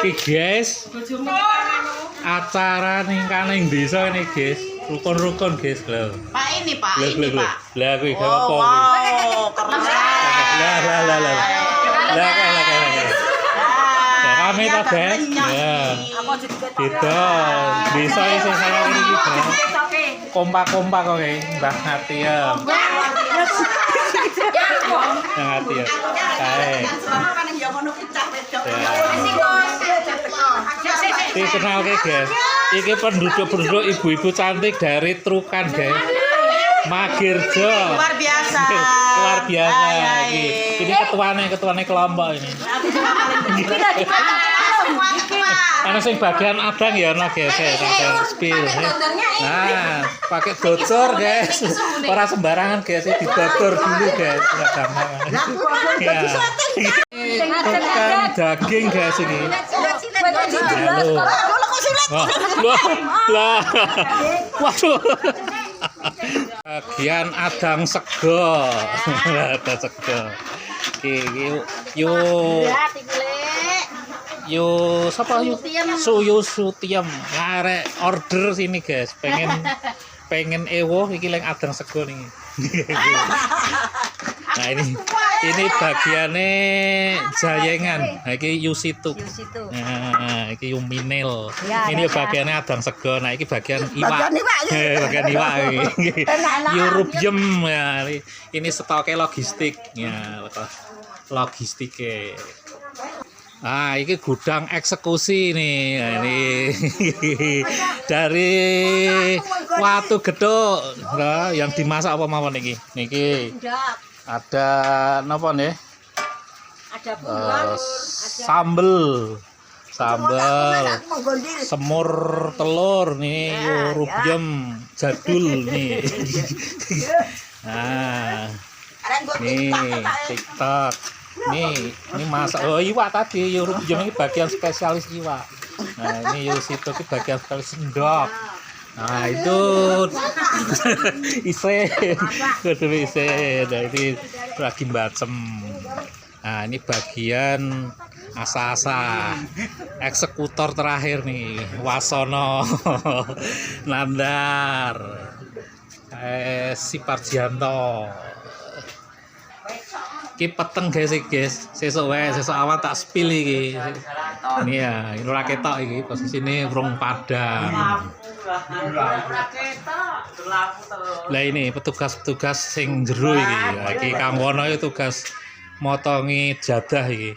Iki guys, acara ning kaneng desa ini guys, rukun-rukun guys lho. Pak ini Pak, ini Pak. Lah kuwi gak apa. Wow, keren. Lah. Rame ta guys? Ya. Gitu. Desa iki saya ini juga. Kompak-kompak kok Mbah Ngati ya. Ngati ya. Kae. Dikenal guys. Iki penduduk-penduduk ibu-ibu cantik dari Trukan guys. Magirjo. Luar biasa. Luar biasa iki. Ini ketuane kelompok ini. Ana sing bagian abang ya ana guys, spill. Nah, pakai dodor guys. Ora sembarangan guys, didodor dulu guys, ora gampang. Ya. Bukan daging guys ini. Lah. Waduh. Bagian adang sego. Ada sego. Iki yo sapa yo suyu sutiem arek order sini guys pengen ewo iki leng adang sego nih. Nah ini bagiannya jayengan. Nah iki yusitu. Nah iki yuminil. Ini bagiannya adang sego. Nah iki bagian iwak. Bagian iwak iki. Yurubium ya. Ini stoknya logistik ya, logistiknya. Ah, ini gudang eksekusi nih. Nah, ini dari Watu Gedhok. Nah, yang dimasak apa mawon niki? Niki ada napa nih? Ada sambel, semur telur nih, rubyem jadul nih. Nah, nih TikTok. Ini masak iwak tadi, rubyem ini bagian spesialis iwak. Nah, ini yusitu ini bagian spesialis sendok. Nah, itu isen. Nah, ini lagi bacem. Nah, ini bagian asa-asa. Eksekutor terakhir nih, Wasono. Nandar. Si Parjianto. Ki peteng guys, sesuk awan tak spill iki. Ini ya, ini ora ketok iki, posisine urung padang. Lah ini petugas-petugas sing jero iki. Iki Kang Wono iki tugas motongi jadah iki.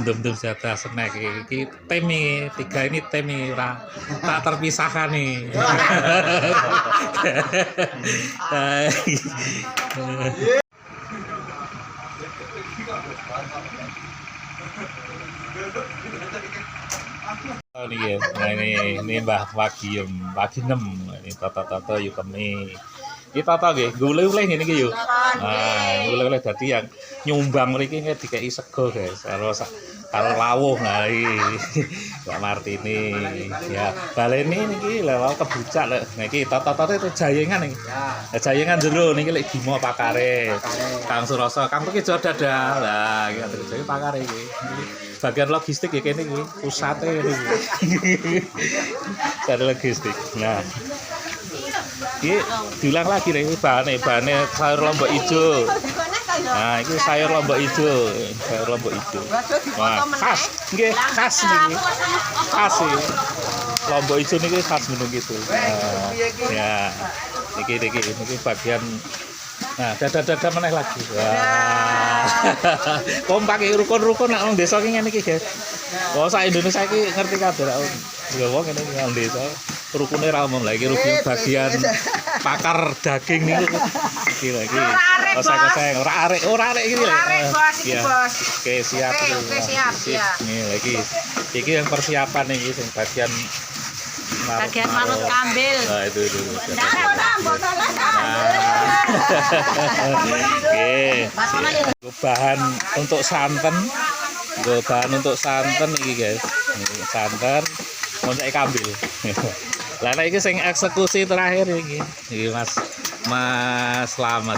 Ndum-ndum jadah snack iki. Tim iki, 3 ini tim iki ora tak terpisahkan nih. Oh iya, nah ini Mbah Wagiem, ini Toto Yukemi. Ini Toto nggih, golek-golek ngene iki yo. Nah, golek-golek dadi yang nyumbang mriki dikeki sego guys. Karo lawuh nah iki. Mbak Martini. Ya, baleni niki lewat kebucak lho. Nah iki Toto itu jayengan iki. Ya, jayengan jero niki lek Bimo pakare. Kang Suroso, Kang iki dadah. Lah, iki pakare iki. Bagian logistik ya kene iki, pusate iki. Dari logistik. Nah. Iki diulang lagi nih bahannya sayur lombok ijo. Nah, ini sayur lombok ijo. Wah, khas. Nggih, khas niki. Khas iki. Lombok ijo niki khas menung gitu. Nah, ya. Niki bagian. Nah, dada meneh lagi. Wah. Kompak rukun-rukun nek wong desa ki ngene iki, guys. Wong sak Indonesia iki ngerti kabeh rak wong ngene iki wong desa. Rukune ra umum lagi rugi bagian pakar daging niku. Iki lagi. Kosek-kosek ora arek iki lho. Iya. Oke, siap. Oke, siap. Nih lagi. Iki yang persiapan iki sing bagian manut kambil. Nah, itu. Oke. Bahan untuk santen. Iki guys. Ini santen untuk kambil. Lah iki sing eksekusi terakhir iki. Iki Mas Slamet.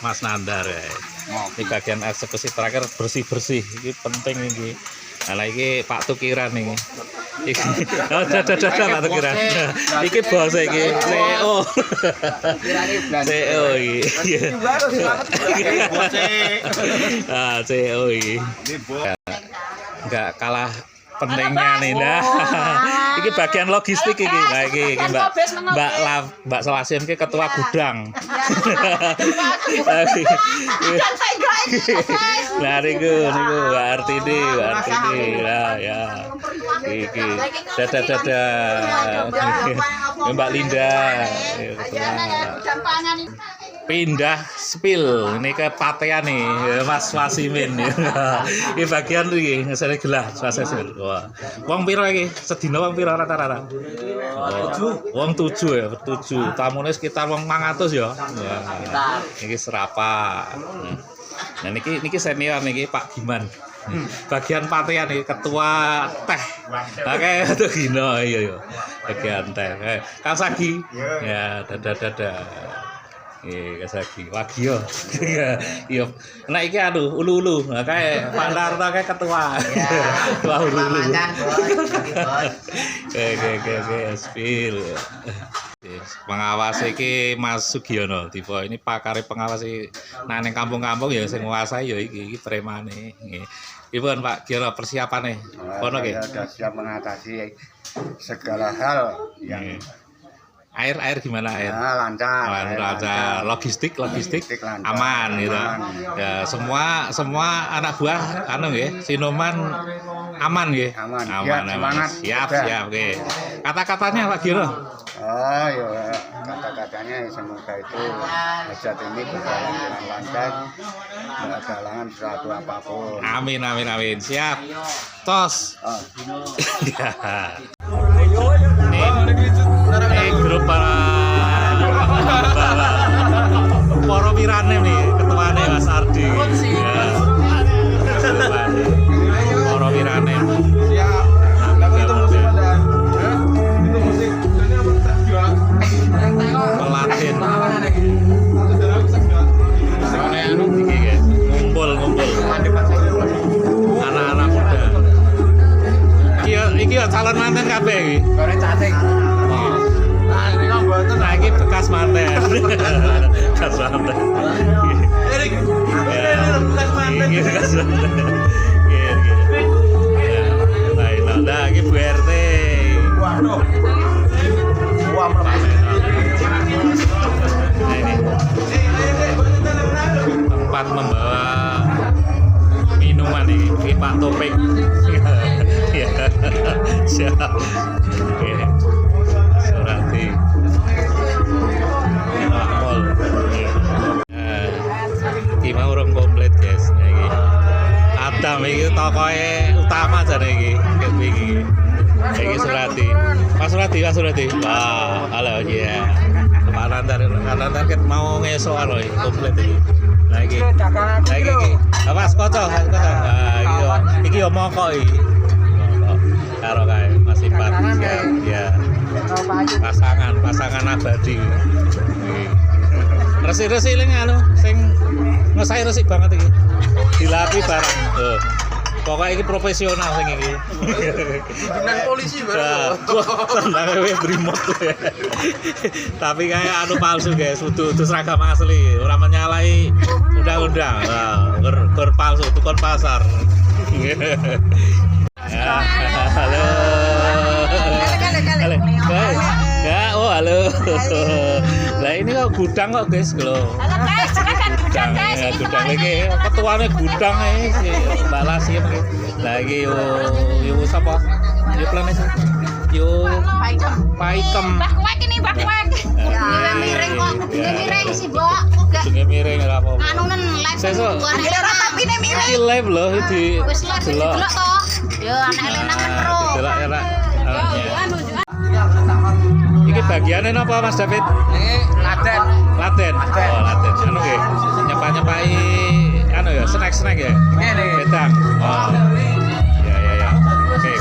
Mas Nandar ya. Ini bagian eksekusi terakhir bersih-bersih. Ini penting ini. Nah, iki Pak Tukiran iki. Oh, dadah Pak Tukiran. Iki bos iki, CEO. CEO iki. Ah, CEO iki. Enggak kalah pentingnya nih dah. Iki bagian logistik iki. Nah, iki Mbak Selasim iki ketua gudang. Nah, niku Mbak Artini. Lah ya. Iki dadah. Mbak Linda. Pindah spill ini ke patean nih Mas Wasimin. Ini bagian iki ngesene gelah Wasimin. Wah. Wong pira iki? Sedina wong pira rata-rata? Wong 7 ya, 7. Tamune sekitar wong 500 ya. Wah. Iki serapa. Nah niki senior niki Pak Giman. Bagian patean nih ketua teh. Oke, itu Gino iya. Bagian teh. Kang Sagi. Ya, dadah. Kasagi lagi yo. Iya. Nah iki aduh ulu-ulu. Nah kae Pak Darto kae ketua. Ketua ulu-ulu. Oke, spill. Pengawas iki Mas Sugiono tipe ini pakare pengawas nang ning kampung-kampung ya sing nguasai ya iki premane. Nggih. Ipun Pak kira persiapane. Kono nggih. Sudah siap mengatasi segala hal yang Air gimana air? ya, lancar. Logistik lancar, aman gitu. Ya semua anak buah nggih, Sinoman aman nggih. Aman. Aman. Siap. Oke. Kata-katanya Pak Giro. Oh ya, kata-katanya semoga itu hajat ini berjalan dengan lancar, tidak ada halangan suatu apapun. Amin. Siap. Tos. Ini grup para pirane nih, ketuane Mas Ardi. Ya. Para pirane. Siap. Pelatin. Ngumpul. Anak-anak muda. Iki calon manten kabeh iki. Goreng cacing. Nah, ini bekas manten. Bekas manten. Ini bekas manten. Nah, ini Bu RT. Nah, ini tempat membawa minuman ini Pak Topik. Ya, siap. Surati. Iki mau urung komplit guys. Iki. Adam iki tokoe utama jane iki. Iki Surati. Mas Surati. Wah, halo ya. Pak Nantar ket mau ngesok alo komplit iki. Nah iki. Mas kocok. Nah iki yo mokok iki. Karo kae Mas Ipat. Ya. Pasangan abadi. Resik-resik ling sing ngesai resik banget iki. Dilapi barang. Tuh. Pokoknya ini profesional sing iki. Pimpinan polisi bareng. Tendange wis brimob. Tapi kayak palsu guys, udah seragam asli, ora menyalahi undang-undang. Gor palsu, tukang pasar. Halo. Halo. Lah ini kok gudang kok guys lho. Halo guys, Gudang iki ketuane gudang iki Mbak Lasim iki. Lah iki yo sapa? Yo planes. Yo Paikem. Mbak Kuek ini Mbak Kuek. Ya miring kok. Miring sih, Mbak. Jenenge miring ora apa-apa. Anunen live. Sesuk Ora tapine miring. iki live lho di Wis live delok to. Yo anak lenang menro. Delok ya Pak. Iki bagiannya apa Mas David? Ini Laten. Oh, Laten. Anu nggih. Nyepak-nyepai anu ya, snack ya. Bedang. Oh. Ya. Oke.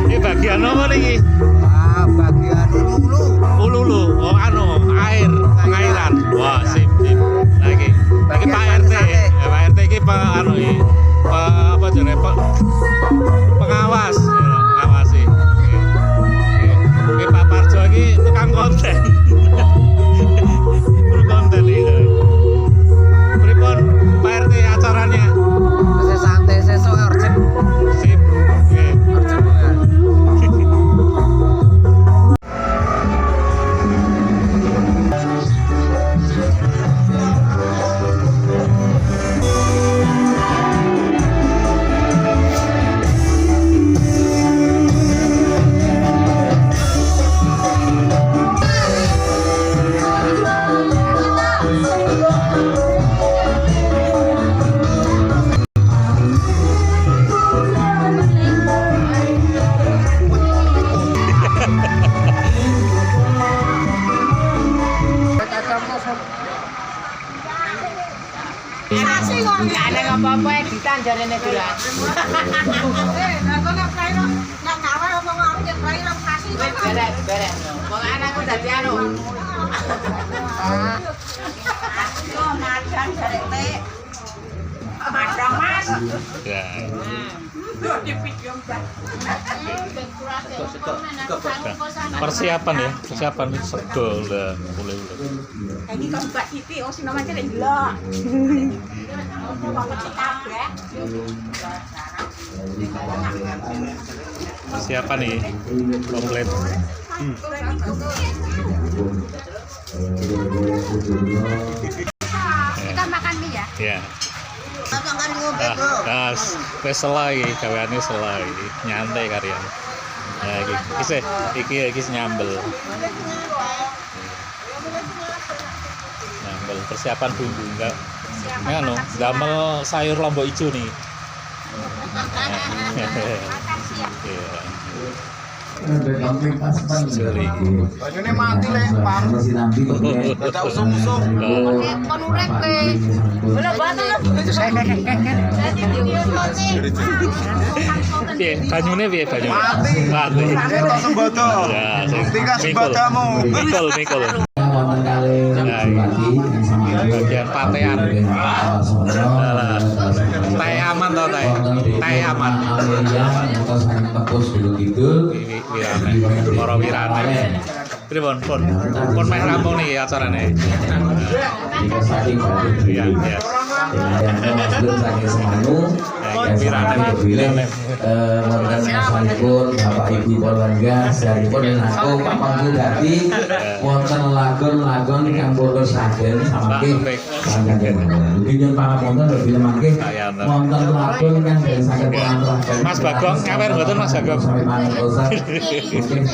Ini bagian apa niki? Bagian Ululu. Oh anu, pengairan. Wah, sip. Nah iki Pak RT. Pak RT iki anu iki. Apa jenenge pengawas, ya, ngawasi. Oke, Pak Parjo iki tukang konten. Guru konten iki. Pripun Pak RT acaranya? Masih santai, sesuk urgent. Sip. Oke. Urgent banget. Gak ada apa-apa editan jarene Duran. Beres. Wong anakku dadi anu. Ya. Persiapan ya, persiapan sego udah mulai. Ini kan Mbak Titi, oh si namanya lek delok. Persiapan nih, komplit. Kita makan mie ya. Ya. Nah, wis selai gaweane selai, nyantai karyan. Nah, iki nyambel. Nyambel persiapan bumbu enggak. Anu, damel sayur lombok ijo nih. Iya. Sorry. Banyune mati lek, Pak. Ada usung-usung. Kon urip kowe. Lho bantu lho. Piye? Banyune piye banyune? Mati. Mati. Itu sembodo. Ya, sing Tinggal sembodamu. mikul. Bagian patean. Teh aman toh teh? Teh aman. Wirane, para wirane. Pripun pun meh rampung nih acarane. Iya. Wirane. Sampun Bapak Ibu keluarga sampun aku pamangku dadi wonten lagon kang boten saged samangke sangaken. Mugi nyuwun pangapunten lebih lemangke wonten lagon kang saged pangapunten. Mas Bagong ngawer mboten Mas Bagong? Sampai pangapunten.